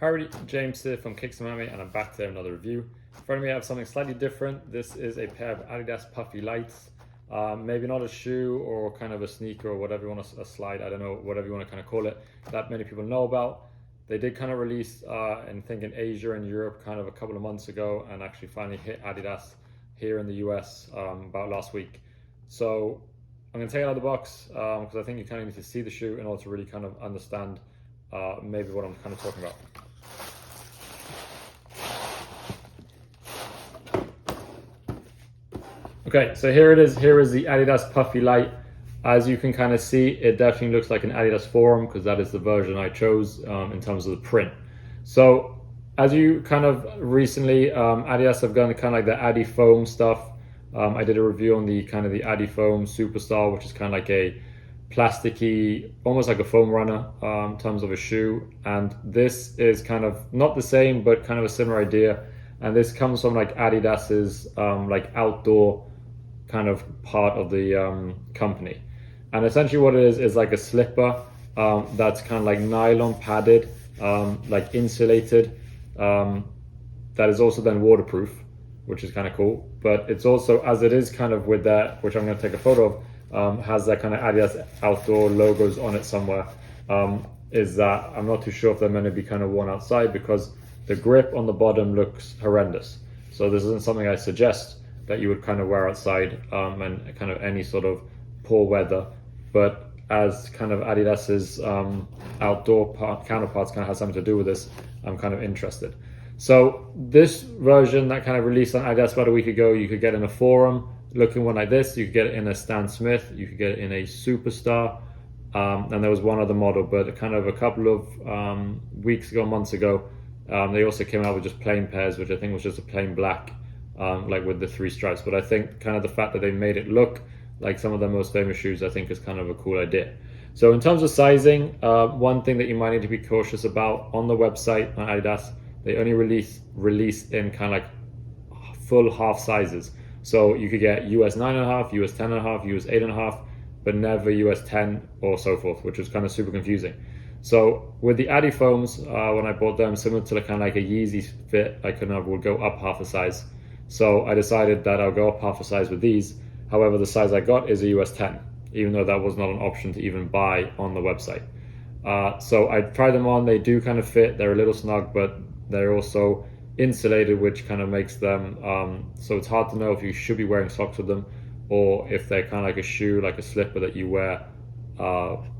Howdy, James here from Kicksamami, and I'm back to another review. In front of me I have something slightly different. This is a pair of Adidas Puffylettes. Maybe not a shoe or kind of a sneaker or whatever you want to, a slide, I don't know, whatever you want to kind of call it, that many people know about. They did kind of release, I think in Asia and Europe kind of a couple of months ago, and actually finally hit Adidas here in the US about last week. So I'm going to take it out of the box because I think you kind of need to see the shoe in order to really kind of understand maybe what I'm kind of talking about. Okay, so here it is. Here is the Adidas Puffylette. As you can kind of see, it definitely looks like an Adidas Forum because that is the version I chose in terms of the print. So as you kind of recently, Adidas have done kind of like the Adi Foam stuff. I did a review on the kind of the Adi Foam Superstar, which is kind of like a plasticky, almost like a foam runner in terms of a shoe. And this is kind of not the same, but kind of a similar idea. And this comes from like Adidas's like outdoor kind of part of the company. And essentially what it is like a slipper that's kind of like nylon padded, like insulated, that is also then waterproof, which is kind of cool. But it's also, as it is kind of with that, which I'm going to take a photo of, has that kind of Adidas outdoor logos on it somewhere, is that I'm not too sure if they're meant to be kind of worn outside because the grip on the bottom looks horrendous. So this isn't something I suggest that you would kind of wear outside and kind of any sort of poor weather. But as kind of Adidas's outdoor counterparts kind of has something to do with this, I'm kind of interested. So this version that kind of released on Adidas about a week ago, you could get in a Forum looking one like this. You could get it in a Stan Smith. You could get it in a Superstar. And there was one other model, but kind of a couple of weeks ago, months ago, they also came out with just plain pairs, which I think was just a plain black, like with the 3 stripes. But I think kind of the fact that they made it look like some of their most famous shoes, I think is kind of a cool idea. So in terms of sizing, one thing that you might need to be cautious about on the website on Adidas, they only release in kind of like full half sizes. So you could get US 9.5, US 10.5, US 8.5, but never US 10 or so forth, which was kind of super confusing. So with the Adi Foams, when I bought them, similar to kind of like a Yeezy fit, I kind of would go up half a size. So I decided that I'll go up half a size with these. However, the size I got is a US 10, even though that was not an option to even buy on the website. So I tried them on. They do kind of fit. They're a little snug, but they're also insulated, which kind of makes them, so it's hard to know if you should be wearing socks with them or if they're kind of like a shoe, like a slipper that you wear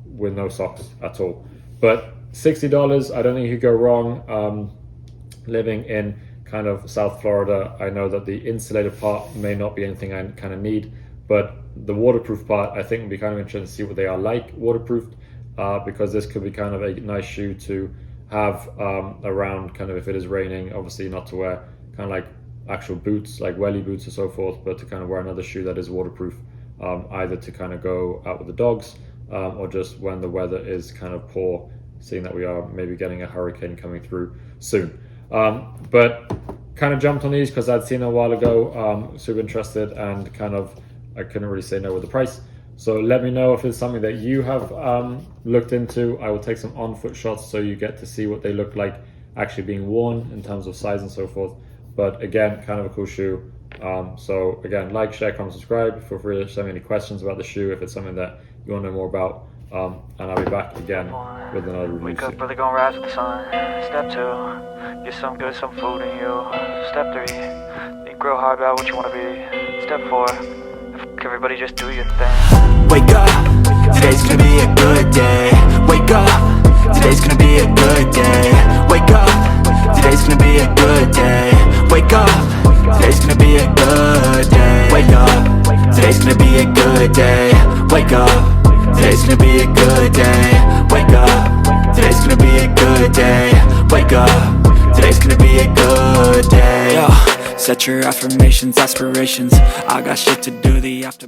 with no socks at all. But $60, I don't think you could go wrong. Living in kind of South Florida, I know that the insulated part may not be anything I kind of need, but the waterproof part, I think would be kind of interesting to see what they are like waterproofed, because this could be kind of a nice shoe to have around kind of if it is raining, obviously not to wear kind of like actual boots, like welly boots or so forth, but to kind of wear another shoe that is waterproof, either to kind of go out with the dogs or just when the weather is kind of poor, seeing that we are maybe getting a hurricane coming through soon. But kind of jumped on these because I'd seen them a while ago, super interested, and kind of I couldn't really say no with the price. So let me know if it's something that you have looked into. I will take some on-foot shots so you get to see what they look like actually being worn in terms of size and so forth. But again, kind of a cool shoe. So again, like, share, comment, subscribe. Feel free to send me any questions about the shoe if it's something that you want to know more about. And I'll be back again with another review. Wake up, brother, gonna rise with the sun. Step 2, get some good, some food in you. Step 3, think real hard about what you wanna be. Step 4, everybody just do your thing. Wake up, today's gonna be a good day. Wake up, today's gonna be a good day. Wake up, today's gonna be a good day. Wake up, today's gonna be a good day. Wake up, today's gonna be a good day. Wake up, today's gonna be a good day. Wake up, today's gonna be a good day. Wake up, today's gonna be a good day. Yo, set your affirmations, aspirations. I got shit to do the aftermath.